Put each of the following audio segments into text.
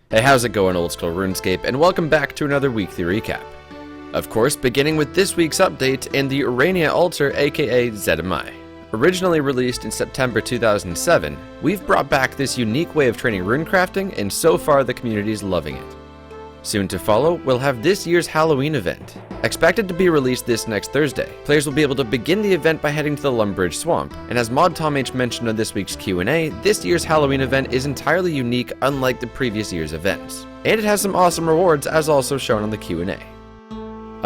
Hey, how's it going, Old School Runescape, and welcome back to another weekly recap. Of course, beginning with this week's update and the Ourania altar, aka Zeah. Originally released in September 2007, we've brought back this unique way of training runecrafting, and so far the community's loving it. Soon to follow, we'll have this year's Halloween event. Expected to be released this next Thursday, players will be able to begin the event by heading to the Lumbridge Swamp, and as Mod Tom H mentioned on this week's Q&A, this year's Halloween event is entirely unique unlike the previous year's events. And it has some awesome rewards as also shown on the Q&A.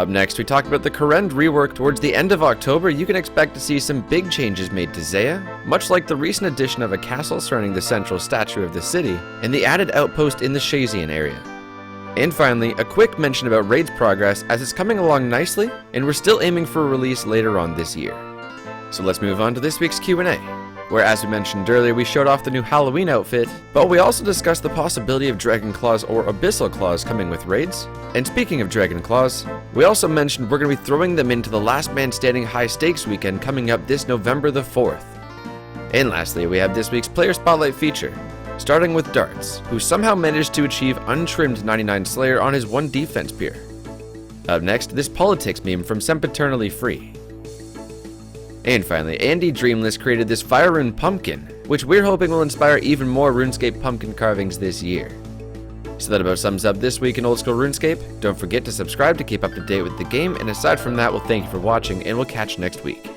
Up next, we talk about the Current rework. Towards the end of October, you can expect to see some big changes made to Zeah, much like the recent addition of a castle surrounding the central statue of the city, and the added outpost in the Shazian area. And finally, a quick mention about Raid's progress as it's coming along nicely, and we're still aiming for a release later on this year. So let's move on to this week's Q&A, where as we mentioned earlier we showed off the new Halloween outfit, but we also discussed the possibility of Dragon Claws or Abyssal Claws coming with raids. And speaking of Dragon Claws, we also mentioned we're going to be throwing them into the Last Man Standing High Stakes weekend coming up this November the 4th. And lastly, we have this week's Player Spotlight feature, starting with Darts, who somehow managed to achieve untrimmed 99 Slayer on his 1 defense pier. Up next, this politics meme from Sempiternally Free. And finally, Andy Dreamless created this Fire Rune Pumpkin, which we're hoping will inspire even more RuneScape Pumpkin carvings this year. So that about sums up this week in Old School RuneScape. Don't forget to subscribe to keep up to date with the game, and aside from that, we'll thank you for watching, and we'll catch you next week.